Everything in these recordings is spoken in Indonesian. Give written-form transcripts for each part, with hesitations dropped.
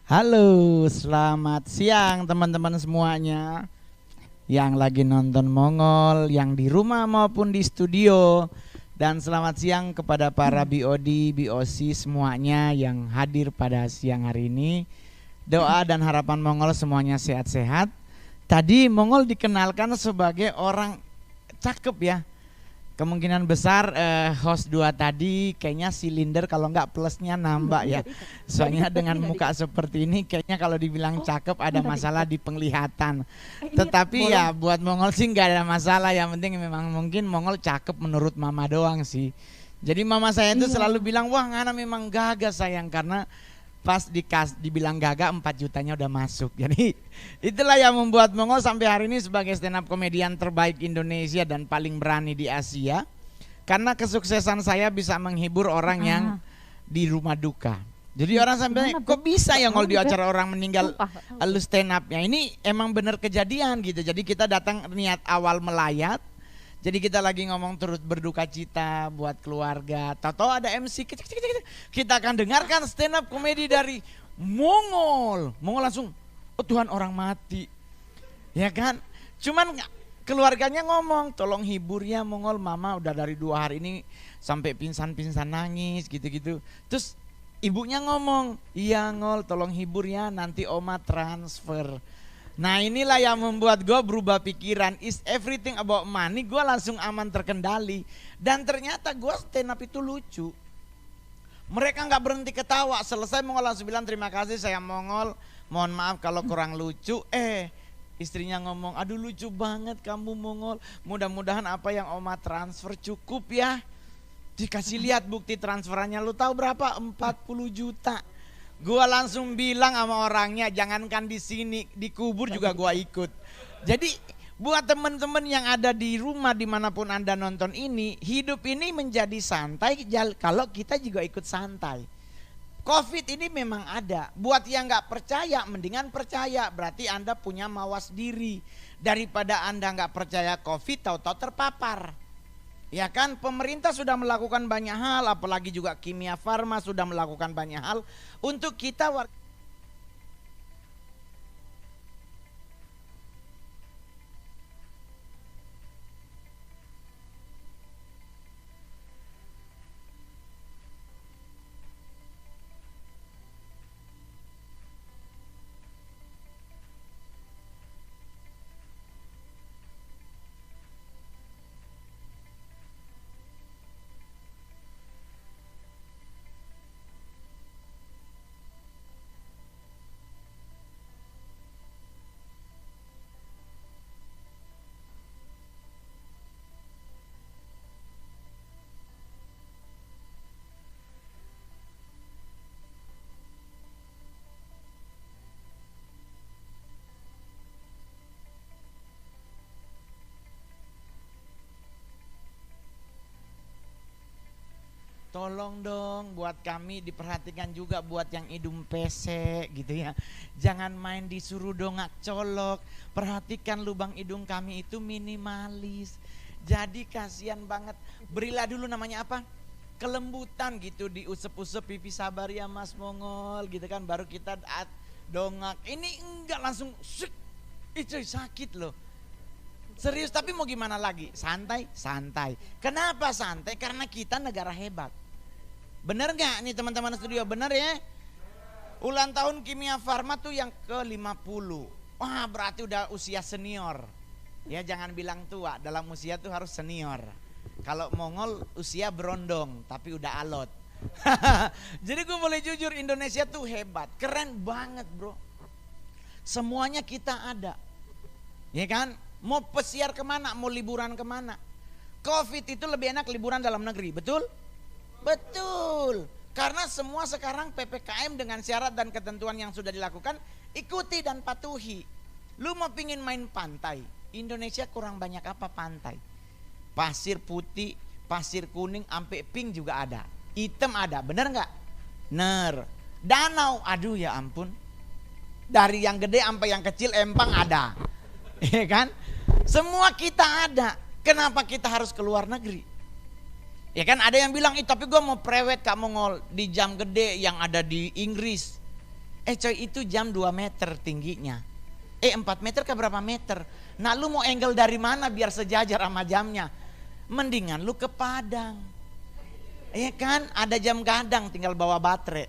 Halo, selamat siang teman-teman semuanya yang lagi nonton Mongol, yang di rumah maupun di studio. Dan selamat siang kepada para BOD, BOC semuanya yang hadir pada siang hari ini. Doa dan harapan Mongol semuanya sehat-sehat. Tadi Mongol dikenalkan sebagai orang cakep ya. Kemungkinan besar host 2 tadi kayaknya silinder, kalau nggak plusnya nambah ya. Soalnya dengan muka seperti ini kayaknya kalau dibilang cakep ada masalah di penglihatan. Tetapi ya buat Mongol sih nggak ada masalah, yang penting memang mungkin Mongol cakep menurut mama doang sih. Jadi mama saya itu selalu bilang, wah Ngana memang gagah sayang, karena pas dibilang gagah 4 jutanya udah masuk. Jadi itulah yang membuat Mongol sampai hari ini sebagai stand up komedian terbaik Indonesia dan paling berani di Asia. Karena kesuksesan saya bisa menghibur orang yang di rumah duka. Jadi orang sampai kok bisa ya Ngol di acara orang meninggal lu stand up-nya. Ini emang bener kejadian gitu. Jadi kita datang niat awal melayat. Jadi kita lagi ngomong turut berduka cita buat keluarga. Tahu ada MC, kita akan dengarkan stand up komedi dari Mongol. Mongol langsung, oh Tuhan orang mati. Ya kan? Cuman keluarganya ngomong, tolong hibur ya Mongol, mama udah dari 2 hari ini sampai pingsan-pingsan nangis gitu-gitu. Terus ibunya ngomong, iya Ngol tolong hibur ya, nanti oma transfer. Nah inilah yang membuat gue berubah pikiran. Is everything about money, gue langsung aman terkendali. Dan ternyata gue stand up itu lucu. Mereka gak berhenti ketawa. Selesai Mongol langsung bilang terima kasih saya Mongol, mohon maaf kalau kurang lucu. Istrinya ngomong, aduh lucu banget kamu Mongol, mudah-mudahan apa yang oma transfer cukup ya. Dikasih lihat bukti transferannya, lu tahu berapa? 40 juta. Gua langsung bilang sama orangnya, jangankan di sini, di kubur juga gua ikut. Jadi buat teman-teman yang ada di rumah dimanapun Anda nonton ini, hidup ini menjadi santai kalau kita juga ikut santai. Covid ini memang ada. Buat yang nggak percaya, mendingan percaya. Berarti Anda punya mawas diri. Daripada Anda nggak percaya Covid, tahu-tahu terpapar. Ya kan, pemerintah sudah melakukan banyak hal, apalagi juga Kimia Farma sudah melakukan banyak hal untuk kita warga. Tolong dong buat kami diperhatikan juga buat yang hidung pesek gitu ya. Jangan main disuruh dongak colok. Perhatikan lubang hidung kami itu minimalis. Jadi kasihan banget. Berilah dulu namanya apa? Kelembutan gitu, diusep-usep pipi sabar ya Mas Mongol gitu kan, baru kita dongak. Ini enggak langsung itu sakit loh. Serius, tapi mau gimana lagi? Santai, santai. Kenapa santai? Karena kita negara hebat. Bener gak nih teman-teman studio? Bener ya? Ulang tahun Kimia Farma tuh yang ke-50. Wah berarti udah usia senior. Ya jangan bilang tua, dalam usia tuh harus senior. Kalau Mongol usia berondong, tapi udah alot. Jadi gue boleh jujur, Indonesia tuh hebat. Keren banget bro. Semuanya kita ada. Ya kan? Mau pesiar kemana, mau liburan kemana. Covid itu lebih enak liburan dalam negeri, betul? Betul. Karena semua sekarang PPKM dengan syarat dan ketentuan yang sudah dilakukan, ikuti dan patuhi. Lu mau pingin main pantai, Indonesia kurang banyak apa pantai. Pasir putih, pasir kuning, sampai pink juga ada. Hitam ada, bener gak? Bener. Danau, aduh ya ampun. Dari yang gede sampai yang kecil empang ada. Iya kan? Semua kita ada. Kenapa kita harus ke luar negeri? Ya kan ada yang bilang, tapi gue mau prewed Kak Mongol di jam gede yang ada di Inggris. Coy, itu jam 2 meter tingginya. 4 meter ke berapa meter? Nah lu mau angle dari mana biar sejajar sama jamnya? Mendingan lu ke Padang. Iya kan, ada jam gadang, tinggal bawa baterai.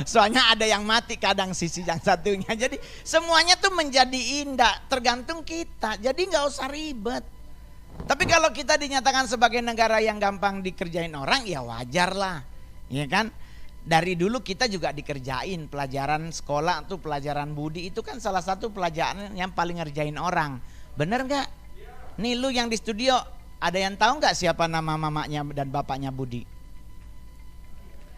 Soalnya ada yang mati kadang sisi yang satunya. Jadi semuanya tuh menjadi indah, tergantung kita. Jadi nggak usah ribet. Tapi kalau kita dinyatakan sebagai negara yang gampang dikerjain orang, ya wajar lah. Iya kan? Dari dulu kita juga dikerjain pelajaran sekolah tuh, pelajaran budi itu kan salah satu pelajaran yang paling ngerjain orang. Bener nggak? Nih lu yang di studio, ada yang tahu nggak siapa nama mamanya dan bapaknya Budi?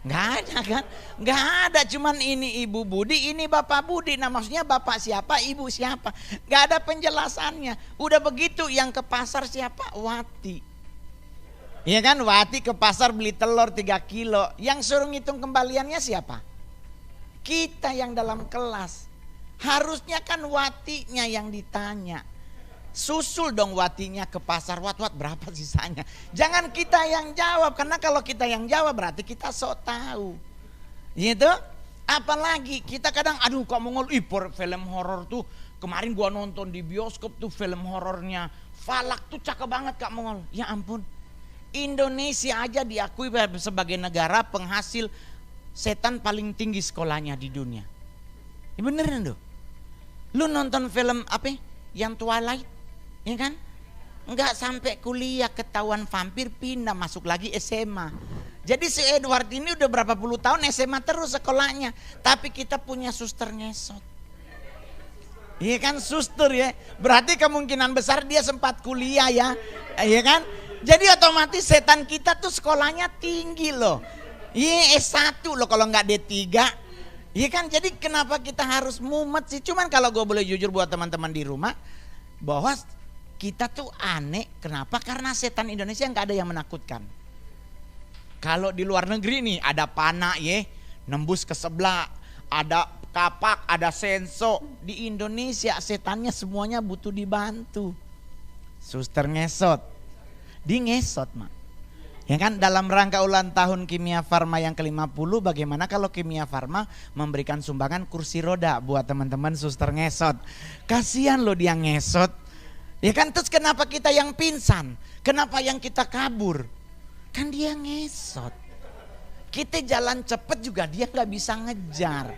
Nggak ada kan? Nggak ada, cuman ini ibu Budi, ini bapak Budi. Nah maksudnya bapak siapa, ibu siapa? Nggak ada penjelasannya. Udah begitu yang ke pasar siapa? Wati. Iya kan, Wati ke pasar beli telur 3 kilo. Yang suruh ngitung kembaliannya siapa? Kita yang dalam kelas. Harusnya kan Watinya yang ditanya. Susul dong Watinya ke pasar, Wat berapa sisanya. Jangan kita yang jawab, karena kalau kita yang jawab berarti kita sok tahu. Gitu. Apalagi kita kadang aduh kok mongol film horor tuh. Kemarin gua nonton di bioskop tuh film horornya Falak tuh cakep banget Kak Mongol. Ya ampun. Indonesia aja diakui sebagai negara penghasil setan paling tinggi sekolahnya di dunia. Ya beneran tuh. Lu nonton film apa? Yang Twilight, ya kan? Enggak sampai kuliah ketahuan vampir, pindah masuk lagi SMA. Jadi si Edward ini udah berapa puluh tahun SMA terus sekolahnya. Tapi kita punya suster ngesot. Iya kan, suster ya. Berarti kemungkinan besar dia sempat kuliah ya. Iya kan? Jadi otomatis setan kita tuh sekolahnya tinggi loh. Iya S1 loh kalau nggak D3. Iya kan, jadi kenapa kita harus mumet sih? Cuman kalau gue boleh jujur buat teman-teman di rumah, bahwa kita tuh aneh. Kenapa? Karena setan Indonesia nggak ada yang menakutkan. Kalau di luar negeri nih ada panah ya, nembus ke sebelah, ada kapak, ada senso. Di Indonesia setannya semuanya butuh dibantu. Suster ngesot. Di ngesot mak. Ya kan, dalam rangka ulang tahun Kimia Farma yang ke-50, bagaimana kalau Kimia Farma memberikan sumbangan kursi roda buat teman-teman suster ngesot. Kasihan loh dia ngesot. Ya kan, terus kenapa kita yang pingsan? Kenapa yang kita kabur? Kan dia ngesot. Kita jalan cepet juga dia gak bisa ngejar.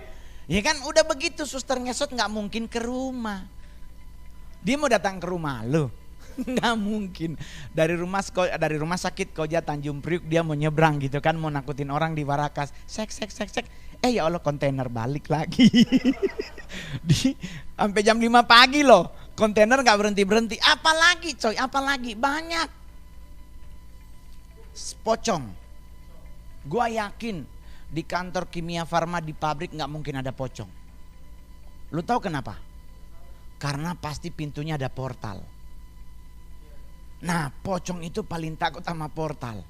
Ya kan, udah begitu suster ngesot gak mungkin ke rumah. Dia mau datang ke rumah lo. Nggak mungkin. Dari rumah sakit Koja Tanjung Priuk dia mau nyebrang gitu kan, mau nakutin orang di Warakas. Sek. Ya Allah, kontainer balik lagi. Sampai jam 5 pagi loh. Kontainer nggak berhenti. Apalagi coy, apalagi banyak. Pocong. Gua yakin di kantor Kimia Farma di pabrik nggak mungkin ada pocong. Lu tahu kenapa? Karena pasti pintunya ada portal. Nah pocong itu paling takut sama portal.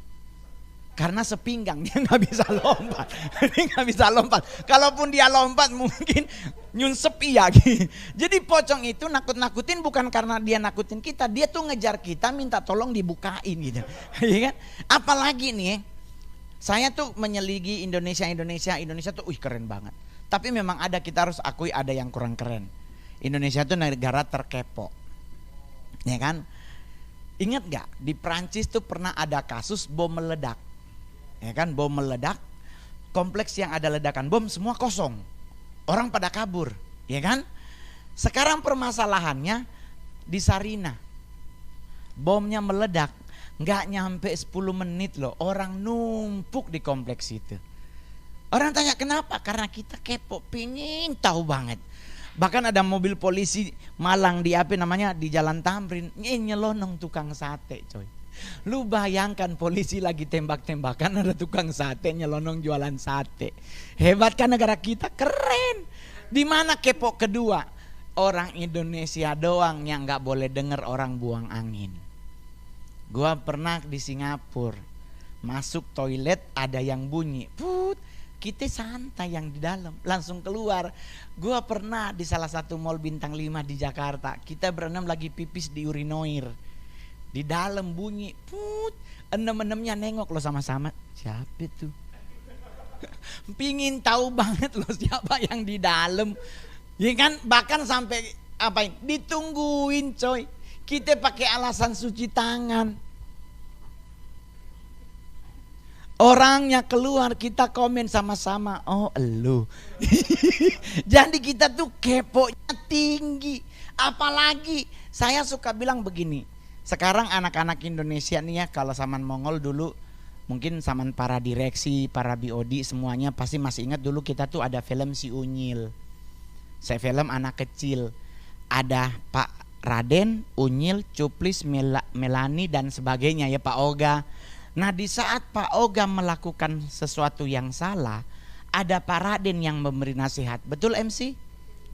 Karena sepinggang dia nggak bisa lompat. Dia nggak bisa lompat. Kalaupun dia lompat mungkin nyunsep iya. Jadi pocong itu nakut-nakutin bukan karena dia nakutin kita. Dia tuh ngejar kita minta tolong dibukain gitu. Iya kan? Apalagi nih, saya tuh menyeligi Indonesia tuh keren banget. Tapi memang ada, kita harus akui ada yang kurang keren. Indonesia tuh negara terkepo. Ya kan? Ingat gak di Prancis tuh pernah ada kasus bom meledak. Ya kan, bom meledak, kompleks yang ada ledakan bom semua kosong. Orang pada kabur, ya kan? Sekarang permasalahannya di Sarina. Bomnya meledak, gak nyampe 10 menit loh, orang numpuk di kompleks itu. Orang tanya kenapa? Karena kita kepo, pingin tahu banget. Bahkan ada mobil polisi Malang di di Jalan Tamrin nyelonong tukang sate coy. Lu bayangkan polisi lagi tembak-tembakan ada tukang sate nyelonong jualan sate. Hebat kan negara kita, keren. Di mana kepo kedua? Orang Indonesia doang yang nggak boleh denger orang buang angin. Gua pernah di Singapura, masuk toilet ada yang bunyi, put. Kita santai yang di dalam, langsung keluar. Gua pernah di salah satu mall bintang 5 di Jakarta. Kita berenam lagi pipis di urinoir. Di dalam bunyi, put. Enem-enemnya nengok lo sama-sama. Siapa itu? Pingin tahu banget loh siapa yang di dalam. Ya kan, bahkan sampai apain? Ditungguin coy. Kita pakai alasan cuci tangan. Orangnya keluar, kita komen sama-sama. Oh elu. Jadi kita tuh keponya tinggi. Apalagi saya suka bilang begini. Sekarang anak-anak Indonesia nih ya, kalau zaman Mongol dulu, mungkin zaman para direksi, para BOD semuanya pasti masih ingat dulu kita tuh ada film Si Unyil. Saya film anak kecil. Ada Pak Raden, Unyil, Cuplis, Melani dan sebagainya ya, Pak Oga. Nah di saat Pak Oga melakukan sesuatu yang salah, ada Pak Raden yang memberi nasihat. Betul MC?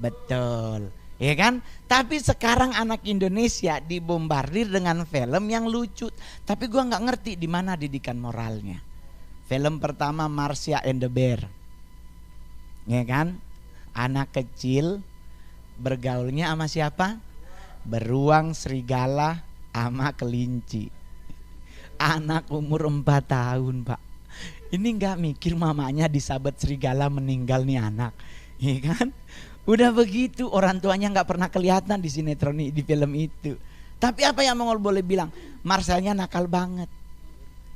Betul, ya kan? Tapi sekarang anak Indonesia dibombardir dengan film yang lucu. Tapi gua nggak ngerti di mana didikan moralnya. Film pertama Marsha and the Bear, ya kan? Anak kecil bergaulnya sama siapa? Beruang, serigala, sama kelinci. Anak umur 4 tahun pak. Ini gak mikir mamanya disabet serigala meninggal nih anak, ya kan? Udah begitu, orang tuanya gak pernah kelihatan di sinetron, di film itu. Tapi apa yang Mongol boleh bilang? Marcelnya nakal banget,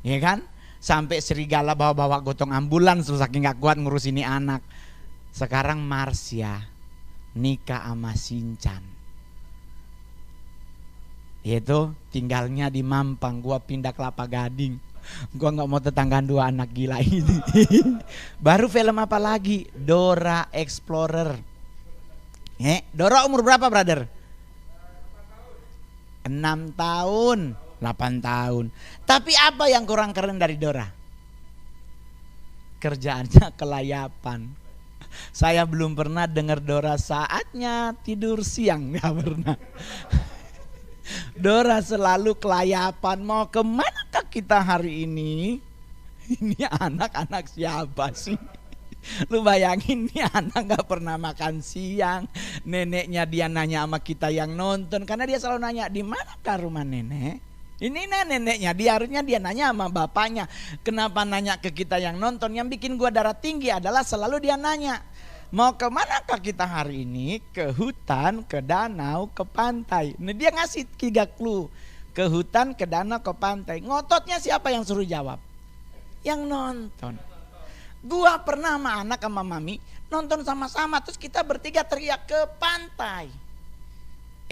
ya kan? Sampai serigala bawa-bawa gotong ambulans saking gak kuat ngurus ini anak. Sekarang Marsha nikah sama Shinchan. Itu tinggalnya di Mampang, gua pindah Kelapa Gading. Gua nggak mau tetanggaan 2 anak gila ini. Baru film apa lagi? Dora Explorer. Dora umur berapa brother? 6 tahun, 8 tahun. Tapi apa yang kurang keren dari Dora? Kerjaannya kelayapan. Saya belum pernah dengar Dora saatnya tidur siang, nggak pernah. Dora selalu kelayapan. Mau kemanakah kita hari ini? Ini anak-anak siapa sih? Lu bayangin nih anak gak pernah makan siang. Neneknya dia nanya sama kita yang nonton. Karena dia selalu nanya, di manakah rumah nenek? Ini neneknya, dia harusnya dia nanya sama bapaknya. Kenapa nanya ke kita yang nonton? Yang bikin gua darah tinggi adalah selalu dia nanya, mau kemanakah kita hari ini? Ke hutan, ke danau, ke pantai. Nah dia ngasih 3 clue. Ke hutan, ke danau, ke pantai. Ngototnya siapa yang suruh jawab? Yang nonton. Gua pernah sama anak sama mami nonton sama-sama. Terus kita bertiga teriak ke pantai.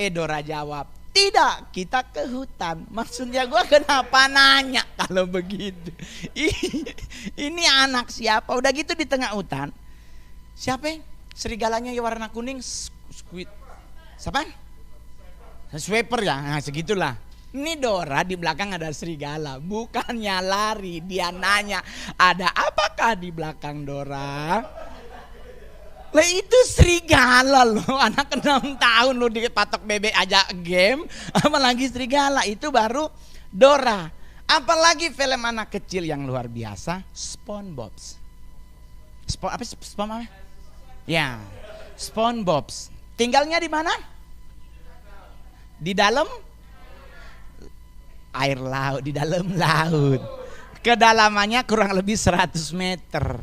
Dora jawab, tidak, kita ke hutan. Maksudnya gua kenapa nanya kalau begitu? Ini anak siapa? Udah gitu di tengah hutan. Siapa? Serigalanya yang warna kuning, squid. Siapa? Swiper ya, nah segitulah. Ini Dora di belakang ada serigala. Bukannya lari, dia nanya, ada apakah di belakang Dora? Lah itu serigala loh, anak 6 tahun lo dipatok bebek aja game, apalagi serigala. Itu baru Dora. Apalagi film anak kecil yang luar biasa, SpongeBob. SpongeBob? Ya, SpongeBob. Tinggalnya di mana? Di dalam air laut, di dalam laut. Kedalamannya kurang lebih 100 meter.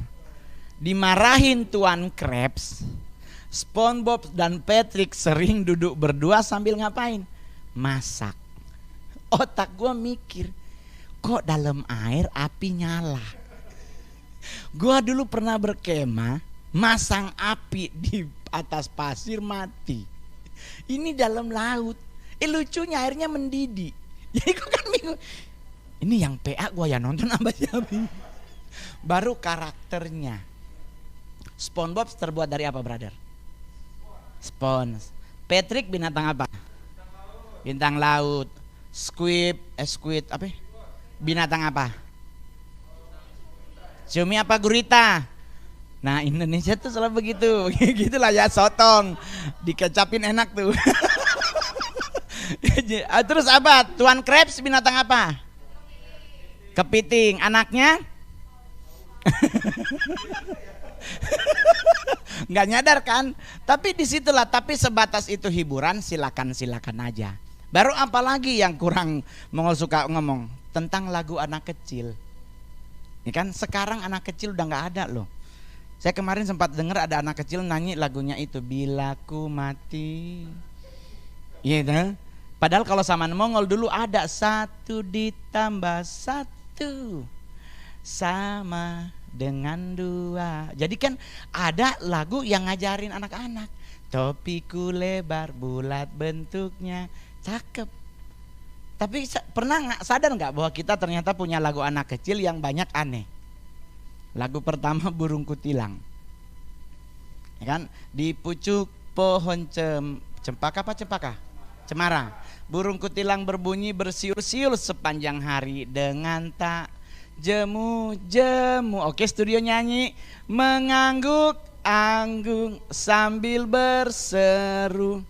Dimarahin Tuan Krabs, SpongeBob dan Patrick sering duduk berdua sambil ngapain? Masak. Otak gua mikir, kok dalam air api nyala? Gua dulu pernah berkemah, masang api di atas pasir mati. Ini dalam laut. Lucunya airnya mendidih. Jadi gua kan bingung. Ini yang PA gua ya nonton apa siapa? Baru karakternya. SpongeBob terbuat dari apa, brother? Spons. Patrick binatang apa? Bintang laut. Squid apa? Binatang apa? Cumi apa gurita? Nah Indonesia tuh selalu begitu. Gitulah ya, sotong dikecapin enak tuh. Terus apa? Tuan Krabs binatang apa? Kepiting. Anaknya? Nggak nyadar kan? Tapi disitulah. Tapi sebatas itu hiburan, silakan aja. Baru apalagi yang kurang Mongol suka ngomong tentang lagu anak kecil. Ini kan sekarang anak kecil udah nggak ada loh. Saya kemarin sempat dengar ada anak kecil nyanyi lagunya itu, Bila Ku Mati. Iya kan? Padahal kalau zaman Mongol dulu ada 1 ditambah 1 sama dengan 2. Jadi kan ada lagu yang ngajarin anak-anak. Topiku lebar, bulat bentuknya, cakep. Tapi pernah nggak sadar nggak bahwa kita ternyata punya lagu anak kecil yang banyak aneh. Lagu pertama Burung Kutilang, ya kan? Di pucuk pohon cempaka apa cempaka? Cemara. Burung kutilang berbunyi bersiul-siul sepanjang hari dengan tak jemu-jemu. Oke, studio nyanyi. Mengangguk-anggung sambil berseru.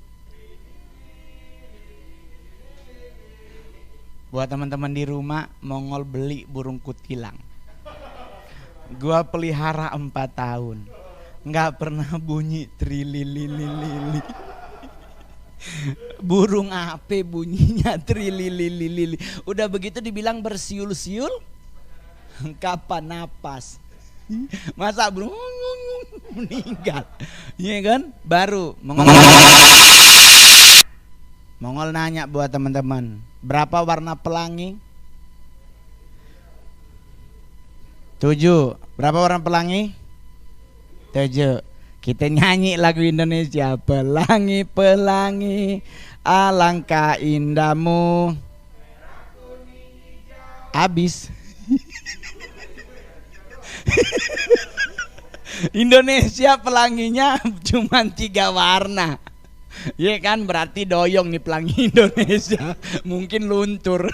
Buat teman-teman di rumah, Mongol beli burung kutilang. Gua pelihara 4 tahun, nggak pernah bunyi trililililili. Burung apa bunyinya trililililili. Udah begitu dibilang bersiul-siul, kapan napas? Masa burung meninggal? Iya kan? Baru Mongol nanya buat teman-teman, berapa warna pelangi? 7. Berapa warna pelangi? 7. Kita nyanyi lagu Indonesia. Pelangi, pelangi, alangkah indahmu. Habis. Indonesia pelanginya cuma 3 warna. Ya kan, berarti doyong nih pelangi Indonesia. Mungkin luntur.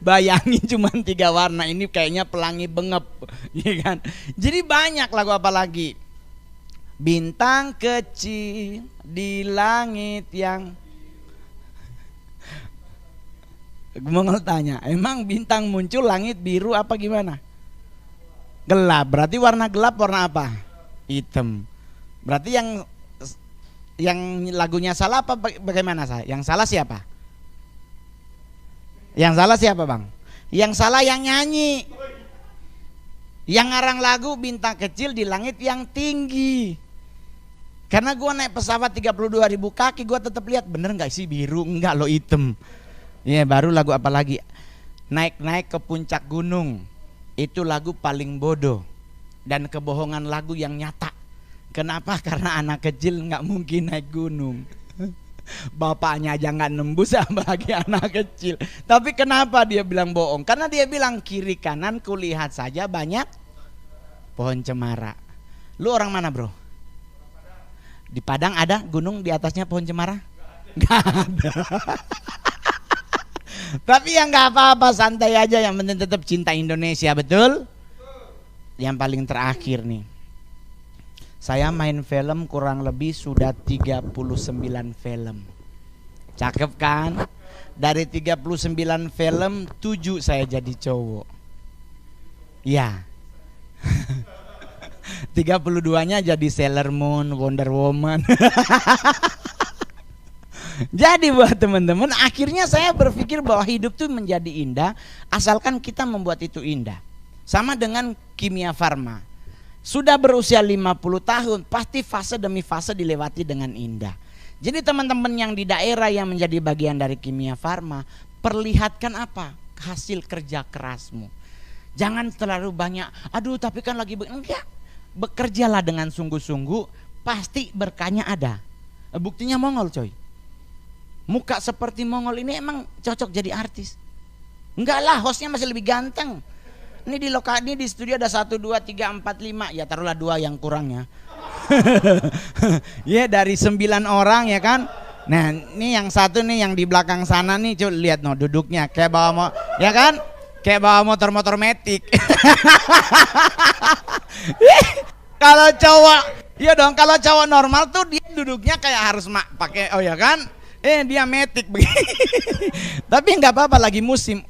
Bayangin cuma 3 warna, ini kayaknya pelangi bengep, ya kan? Jadi banyak lagu apa lagi? Bintang kecil di langit yang Mongol tanya, emang bintang muncul langit biru apa gimana? Gelap, berarti warna gelap warna apa? Hitam. Berarti yang lagunya salah apa bagaimana saya? Yang salah siapa? Yang salah siapa bang? Yang salah yang nyanyi. Yang ngarang lagu bintang kecil di langit yang tinggi. Karena gua naik pesawat 32.000 kaki, gua tetap lihat bener nggak sih biru? Enggak lo hitam. Ya baru lagu apa lagi? Naik-naik ke puncak gunung. Itu lagu paling bodoh dan kebohongan lagu yang nyata. Kenapa? Karena anak kecil nggak mungkin naik gunung. Bapaknya aja nggak nembus, apalagi anak kecil. Tapi kenapa dia bilang bohong? Karena dia bilang kiri kanan kulihat saja banyak pohon cemara. Lu orang mana bro? Di Padang ada gunung di atasnya pohon cemara? Nggak ada. Tapi ya nggak apa-apa, santai aja, yang penting tetap cinta Indonesia, betul? Yang paling terakhir nih, saya main film kurang lebih sudah 39 film. Cakep kan? Dari 39 film 7 saya jadi cowok. Ya. 32-nya jadi Sailor Moon, Wonder Woman. Jadi buat teman-teman, akhirnya saya berpikir bahwa hidup tuh menjadi indah asalkan kita membuat itu indah. Sama dengan Kimia Farma. Sudah berusia 50 tahun, pasti fase demi fase dilewati dengan indah. Jadi teman-teman yang di daerah yang menjadi bagian dari Kimia Farma, perlihatkan apa? Hasil kerja kerasmu. Jangan terlalu banyak, aduh tapi kan lagi enggak. Bekerjalah dengan sungguh-sungguh, pasti berkahnya ada. Buktinya Mongol coy. Muka seperti Mongol ini emang cocok jadi artis? Enggak lah, hostnya masih lebih ganteng. Ini di studio ada 1, 2, 3, 4, 5. Ya taruhlah 2 yang kurang ya. Ya dari 9 orang ya kan. Nah ini yang satu nih yang di belakang sana nih, coba lihat no duduknya kayak bawa ya kan, kayak bawa motor metik. Kalau cowok, iya dong, kalau cowok normal tuh dia duduknya kayak harus pakai, oh ya kan, dia metik begini. Tapi nggak apa-apa, lagi musim.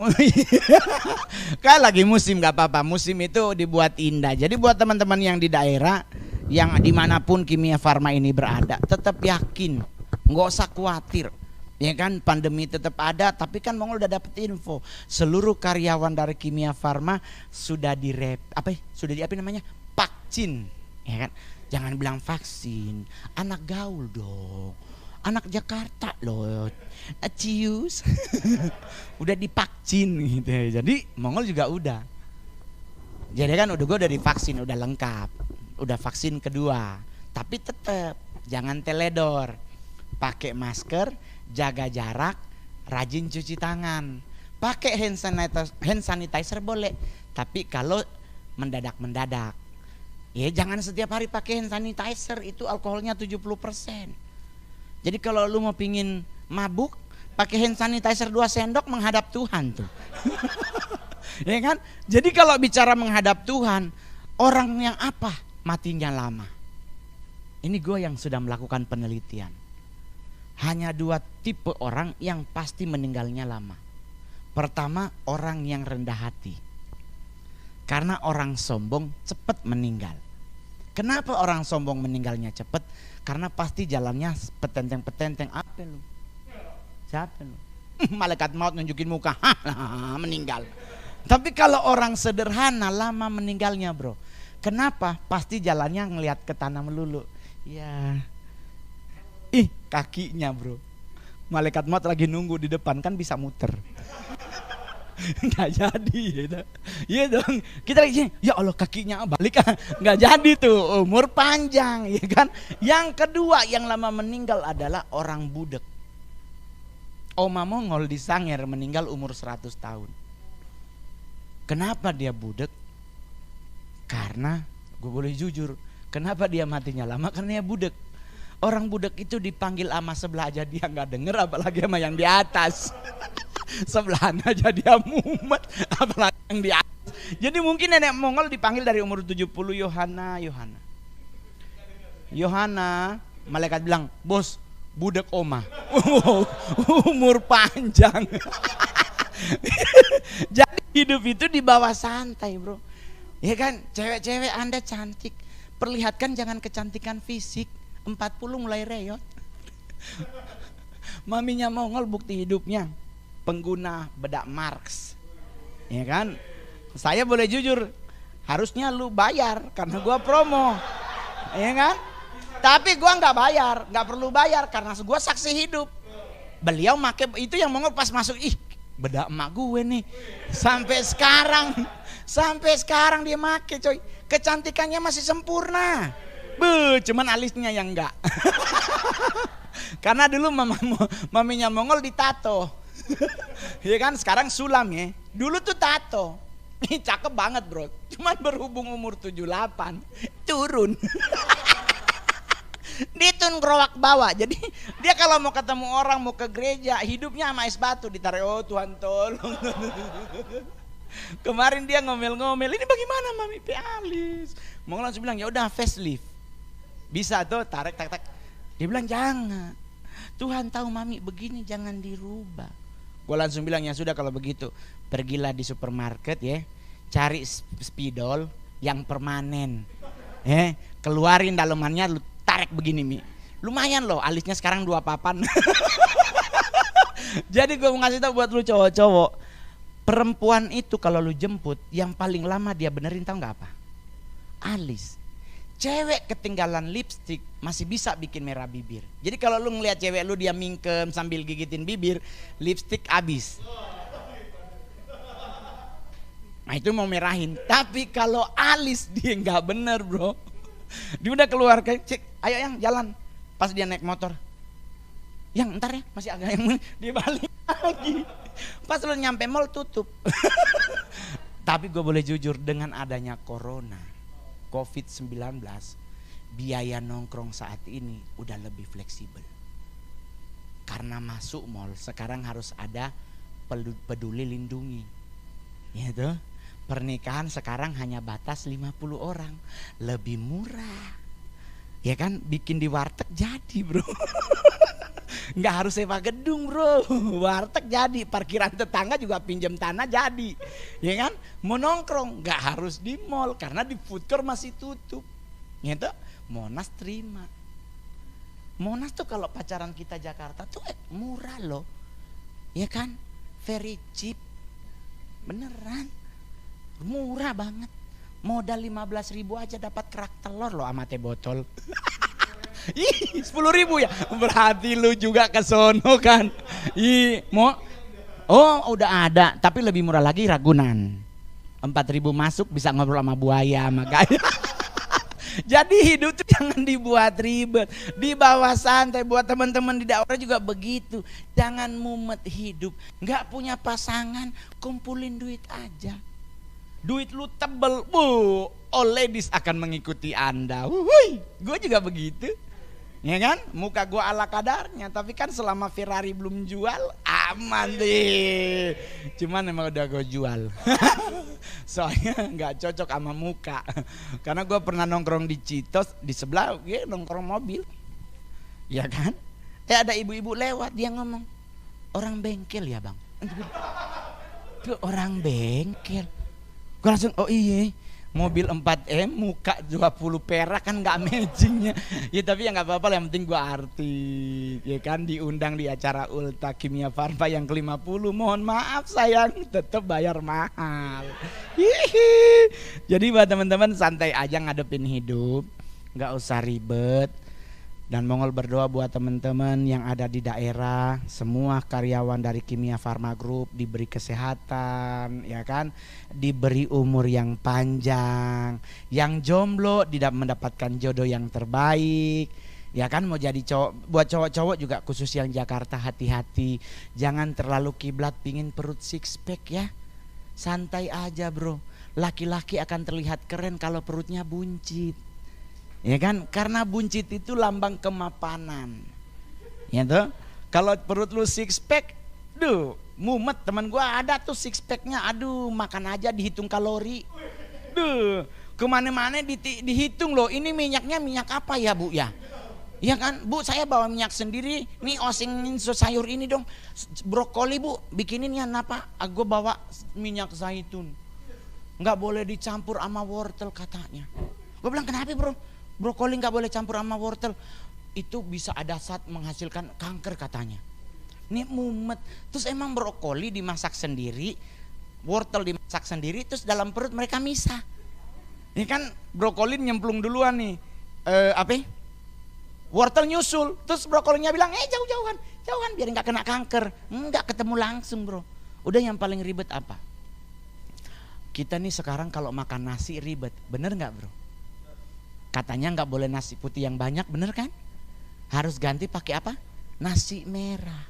Kayak lagi musim nggak apa-apa, musim itu dibuat indah. Jadi buat teman-teman yang di daerah, yang dimanapun Kimia Farma ini berada, tetap yakin, nggak usah khawatir. Ya kan, pandemi tetap ada, tapi kan Mongol udah dapet info seluruh karyawan dari Kimia Farma sudah vaksin, ya kan? Jangan bilang vaksin, anak gaul dong, anak Jakarta loh, cius, udah divaksin gitu. Jadi Mongol juga udah. Jadi kan gue udah divaksin, udah lengkap, udah vaksin kedua, tapi tetap jangan teledor, pakai masker, jaga jarak, rajin cuci tangan, pakai hand sanitizer boleh, tapi kalau mendadak, ya jangan setiap hari pakai hand sanitizer, itu alkoholnya 70%. Jadi kalau lu mau pingin mabuk, pakai hand sanitizer 2 sendok menghadap Tuhan tuh. Ya kan? Jadi kalau bicara menghadap Tuhan, orang yang apa matinya lama? Ini gue yang sudah melakukan penelitian. Hanya 2 tipe orang yang pasti meninggalnya lama. Pertama, orang yang rendah hati. Karena orang sombong cepat meninggal. Kenapa orang sombong meninggalnya cepat? Karena pasti jalannya petenteng-petenteng. Apa lu? Siapa lu? Malaikat maut nunjukin muka, meninggal. Tapi kalau orang sederhana lama meninggalnya bro. Kenapa? Pasti jalannya ngelihat ke tanah melulu. Ya, kakinya bro. Malaikat maut lagi nunggu di depan kan bisa muter. Nggak jadi ya. Iya dong. Kita lagi ya Allah kakinya balik, nggak jadi tuh, umur panjang ya kan. Yang kedua yang lama meninggal adalah orang budek. Oma Mongol di Sangir meninggal umur 100 tahun. Kenapa dia budek? Karena gue boleh jujur, kenapa dia matinya lama? Karena dia budek. Orang budek itu dipanggil sama sebelah aja dia nggak denger, apalagi sama yang di atas. Sebelahnya aja dia mumet, apalagi yang di atas. Jadi mungkin nenek Mongol dipanggil dari umur 70, Yohana, malaikat bilang, bos, budek oma. Umur panjang. Jadi hidup itu di bawah santai bro. Ya kan, cewek-cewek Anda cantik, perlihatkan jangan kecantikan fisik. 40 mulai reot. Maminya Mongol bukti hidupnya pengguna bedak Marx, ya kan. Saya boleh jujur, harusnya lu bayar karena gua promo, ya kan. Tapi gua nggak bayar, nggak perlu bayar karena gua saksi hidup. Beliau make itu yang Mongol pas masuk, bedak emak gue nih. Sampai sekarang dia make coy. Kecantikannya masih sempurna. Cuman alisnya yang enggak. Karena dulu maminya Mongol ditato. Ya kan, sekarang sulam ya. Dulu tuh tato. Cakep banget bro. Cuman berhubung umur 78 turun. Ditun gerowak bawah. Jadi dia kalau mau ketemu orang, mau ke gereja, hidupnya sama es batu ditarik. Oh Tuhan tolong. Kemarin dia ngomel-ngomel, ini bagaimana mami alis? Mongol langsung bilang ya udah facelift. Bisa tuh tarik tak. Dia bilang jangan. Tuhan tahu mami begini, jangan dirubah. Gue langsung bilang ya sudah kalau begitu, pergilah di supermarket ya, cari spidol yang permanen. Keluarin dalemannya, lu tarik begini Mi. Lumayan loh, alisnya sekarang 2 papan. Jadi gue mau ngasih tau buat lu cowok-cowok, perempuan itu kalau lu jemput, yang paling lama dia benerin tau nggak apa? Alis. Cewek ketinggalan lipstik masih bisa bikin merah bibir. Jadi kalau lu ngeliat cewek lu dia mingkem sambil gigitin bibir, lipstik habis. Nah itu mau merahin. Tapi kalau alis dia nggak bener bro. Dia udah keluar cek, ayo yang jalan. Pas dia naik motor, yang ntar ya masih agak yang dia balik lagi. Pas lu nyampe mall tutup. Tapi gue boleh jujur, dengan adanya corona COVID-19, biaya nongkrong saat ini udah lebih fleksibel. Karena masuk mall sekarang harus ada peduli lindungi. Ya tuh. Pernikahan sekarang hanya batas 50 orang. Lebih murah. Ya kan, bikin di warteg jadi bro. Nggak harus sewa gedung bro. Warteg jadi, parkiran tetangga juga pinjam tanah jadi. Ya kan, mau nongkrong nggak harus di mall karena di food court masih tutup. Gitu, Monas terima. Monas tuh kalau pacaran kita Jakarta tuh murah loh, ya kan, very cheap, beneran murah banget. Modal 15.000 aja dapat kerak telur loh sama teh botol. Ih, 10.000 ya, berarti lu juga ke sono kan. Ih, oh udah ada, tapi lebih murah lagi Ragunan, 4.000 masuk bisa ngobrol sama buaya sama gaya. Jadi hidup tuh jangan dibuat ribet, dibawa santai. Buat teman-teman di daerah juga begitu, jangan mumet hidup. Nggak punya pasangan, kumpulin duit aja. Duit lu tebel, all ladies akan mengikuti Anda. Gue juga begitu, ya kan? Muka gue ala kadarnya, tapi kan selama Ferrari belum jual, aman deh. Cuman emang udah gue jual. Soalnya nggak cocok sama muka. Karena gue pernah nongkrong di Citos, di sebelah gue nongkrong mobil, ya kan? Ada ibu-ibu lewat, dia ngomong, orang bengkel ya bang? Tuh orang bengkel. Gue langsung, oh iya, mobil 4M, muka 20 perak kan nggak matchingnya. Ya tapi ya nggak apa-apa, yang penting gue artis, ya kan, diundang di acara Ulta Kimia Farma yang ke-50. Mohon maaf sayang, tetap bayar mahal. Hihi. Jadi buat teman-teman santai aja ngadepin hidup, nggak usah ribet. Dan Mongol berdoa buat teman-teman yang ada di daerah, semua karyawan dari Kimia Farma Group diberi kesehatan, ya kan, diberi umur yang panjang, yang jomblo tidak mendapatkan jodoh yang terbaik, ya kan. Mau jadi cowok, buat cowok-cowok juga khusus yang Jakarta, hati-hati, jangan terlalu kiblat pingin perut six pack ya, santai aja bro. Laki-laki akan terlihat keren kalau perutnya buncit. Ya kan, karena buncit itu lambang kemapanan. Ya tuh, kalau perut lu six pack, duh, mumet. Teman gua ada tuh six packnya, aduh, makan aja dihitung kalori. Duh, kemana-mana dihitung loh. Ini minyaknya minyak apa ya bu ya? Ya kan, bu saya bawa minyak sendiri. Nih osengin sayur ini dong, brokoli bu, bikinin ya apa? Aku bawa minyak zaitun. Nggak boleh dicampur sama wortel katanya. Gue bilang kenapa bro? Brokoli nggak boleh campur sama wortel, itu bisa ada saat menghasilkan kanker katanya. Ini mumet. Terus emang brokoli dimasak sendiri, wortel dimasak sendiri, terus dalam perut mereka misah. Ini kan brokoli nyemplung duluan nih, wortel nyusul, terus brokolinya bilang jauh-jauhan, biar nggak kena kanker. Nggak ketemu langsung bro. Udah, yang paling ribet apa? Kita nih sekarang kalau makan nasi ribet, bener nggak bro? Katanya nggak boleh nasi putih yang banyak, bener kan? Harus ganti pakai apa? Nasi merah.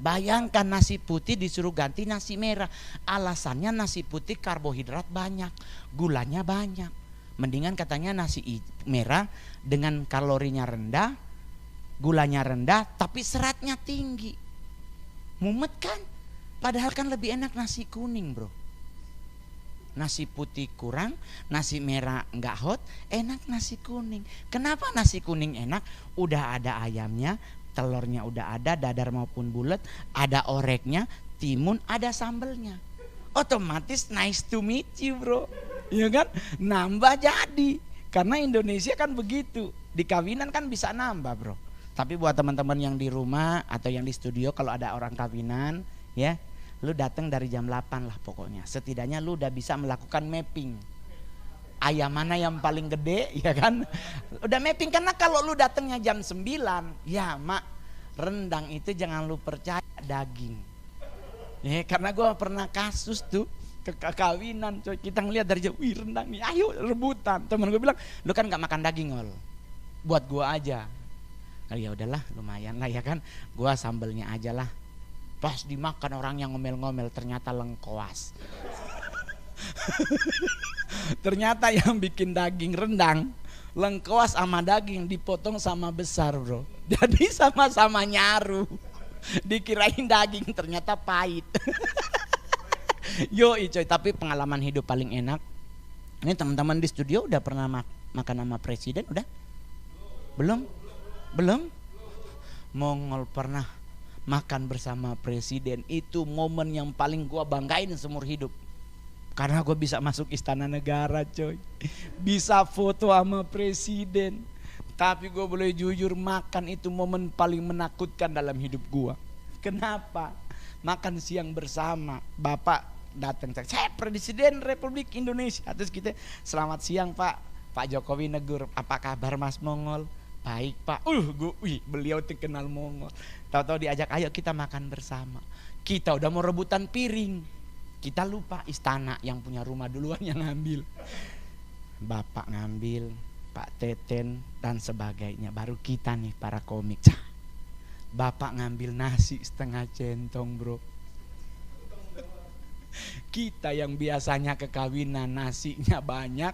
Bayangkan nasi putih disuruh ganti nasi merah. Alasannya nasi putih karbohidrat banyak, gulanya banyak. Mendingan katanya nasi merah dengan kalorinya rendah, gulanya rendah, tapi seratnya tinggi. Mumet kan? Padahal kan lebih enak nasi kuning bro. Nasi putih kurang, nasi merah nggak hot, enak nasi kuning. Kenapa nasi kuning enak? Udah ada ayamnya, telurnya udah ada, dadar maupun bulat, ada oreknya, timun, ada sambelnya. Otomatis nice to meet you bro, ya kan? Nambah jadi, karena Indonesia kan begitu, di kawinan kan bisa nambah bro. Tapi buat teman-teman yang di rumah atau yang di studio, kalau ada orang kawinan, ya, lu datang dari jam 8 lah pokoknya. Setidaknya lu udah bisa melakukan mapping. Ayam mana yang paling gede, ya kan? Udah mapping, karena kalau lu datangnya jam 9, ya mak, rendang itu jangan lu percaya daging. Ya, karena gue pernah kasus tuh ke kawinan, coy. Kita ngeliat dari jauh, wih rendang nih, ayo rebutan. Temen gue bilang, lu kan nggak makan daging ol, buat gue aja. Nah, ya udahlah, lumayan lah ya kan. Gue sambelnya aja lah. Pas dimakan orang yang ngomel-ngomel, ternyata lengkoas. Ternyata yang bikin daging rendang, lengkoas sama daging dipotong sama besar bro. Jadi sama-sama nyaru. Dikirain daging, ternyata pahit. Yoi coy, tapi pengalaman hidup paling enak. Ini teman-teman di studio udah pernah makan sama presiden? Udah? Belum? Mongol pernah makan bersama presiden. Itu momen yang paling gua banggain seumur hidup, karena gua bisa masuk istana negara coy, bisa foto sama presiden. Tapi gue boleh jujur, makan itu momen paling menakutkan dalam hidup gue. Kenapa? Makan siang bersama, bapak datang, saya Presiden Republik Indonesia. Terus kita, selamat siang Pak. Pak Jokowi negur, apa kabar Mas Mongol? Baik Pak. Beliau terkenal Mongol. Tahu-tahu diajak, ayo kita makan bersama. Kita udah mau rebutan piring. Kita lupa istana yang punya rumah duluan yang ngambil. Bapak ngambil, Pak Teten dan sebagainya. Baru kita nih para komik. Bapak ngambil nasi setengah centong bro. Kita yang biasanya ke kawinan nasinya banyak,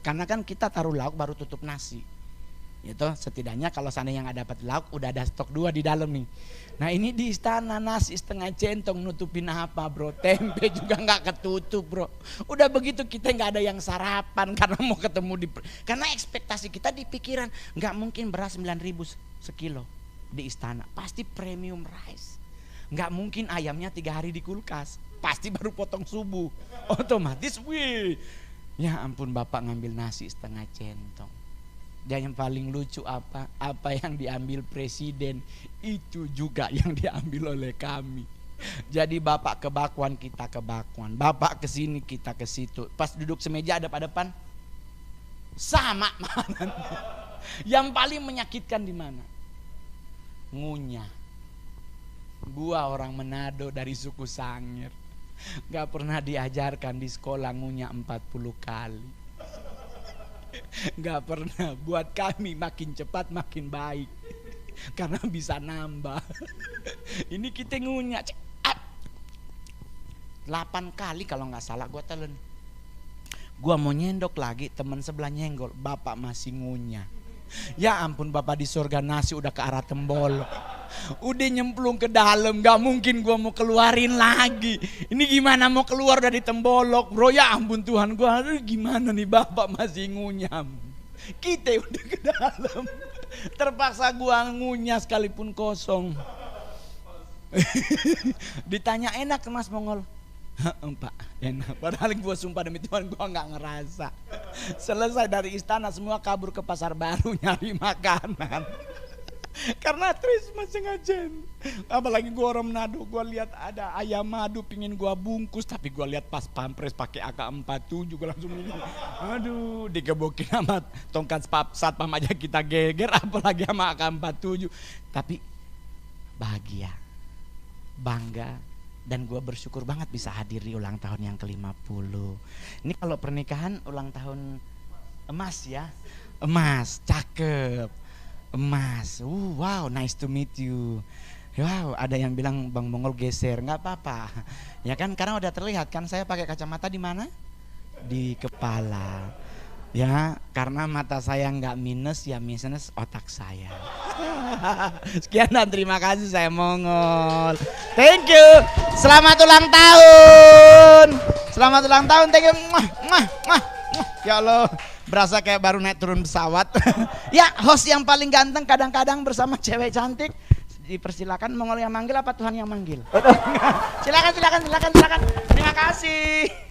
karena kan kita taruh lauk baru tutup nasi. Itu setidaknya kalau seandainya nggak dapat lauk udah ada stok 2 di dalam nih. Nah ini di istana nasi setengah centong, nutupin apa bro? Tempe juga nggak ketutup bro. Udah begitu kita nggak ada yang sarapan karena mau ketemu karena ekspektasi kita di pikiran nggak mungkin beras 9.000 sekilo di istana, pasti premium rice. Nggak mungkin ayamnya 3 hari di kulkas, pasti baru potong subuh. Otomatis ya ampun, bapak ngambil nasi setengah centong. Dan yang paling lucu apa yang diambil presiden itu juga yang diambil oleh kami. Jadi bapak ke bakwan, kita ke bakwan, bapak ke sini, kita ke situ. Pas duduk semeja depan sama makanan. Yang paling menyakitkan di mana? Ngunyah. Gua orang Manado dari suku Sangir, gak pernah diajarkan di sekolah ngunyah 40 kali. Gak pernah. Buat kami makin cepat makin baik, karena bisa nambah. Ini kita ngunyah 8 kali kalau gak salah, gua telan. Gua mau nyendok lagi, teman sebelah nyenggol, bapak masih ngunyah. Ya ampun, bapak di surga nasi udah ke arah tembolok, udah nyemplung ke dalam, gak mungkin gua mau keluarin lagi. Ini gimana mau keluar dari tembolok bro? Ya ampun Tuhan, gua gimana nih, bapak masih ngunyah, kita udah ke dalam. Terpaksa gua ngunyah sekalipun kosong. Ditanya enak ke Mas Mongol? Pak enak, padahal gue sumpah demi Tuhan gue gak ngerasa. Selesai dari istana semua kabur ke pasar baru nyari makanan. Karena Trisma sengaja. Apalagi gue orang Manado, gue lihat ada ayam madu pingin gue bungkus, tapi gue lihat pas pampres pakai AK-47 gue langsung ini. Aduh, digebukin sama tongkat satpam aja kita geger, apalagi sama AK-47. Tapi bahagia, bangga. Dan gue bersyukur banget bisa hadir di ulang tahun yang ke-50. Ini kalau pernikahan ulang tahun emas ya. Emas, cakep. Emas, wow, nice to meet you. Wow, ada yang bilang Bang Mongol geser, nggak apa-apa. Ya kan, karena udah terlihat kan saya pakai kacamata di mana? Di kepala. Ya, karena mata saya nggak minus, ya minus otak saya. Sekian dan terima kasih, saya Mongol. Thank you. Selamat ulang tahun. Selamat ulang tahun. Thank you. Ya Allah, berasa kayak baru naik turun pesawat. Ya, host yang paling ganteng kadang-kadang bersama cewek cantik. Dipersilakan, Mongol yang manggil apa Tuhan yang manggil? Silakan. Terima kasih.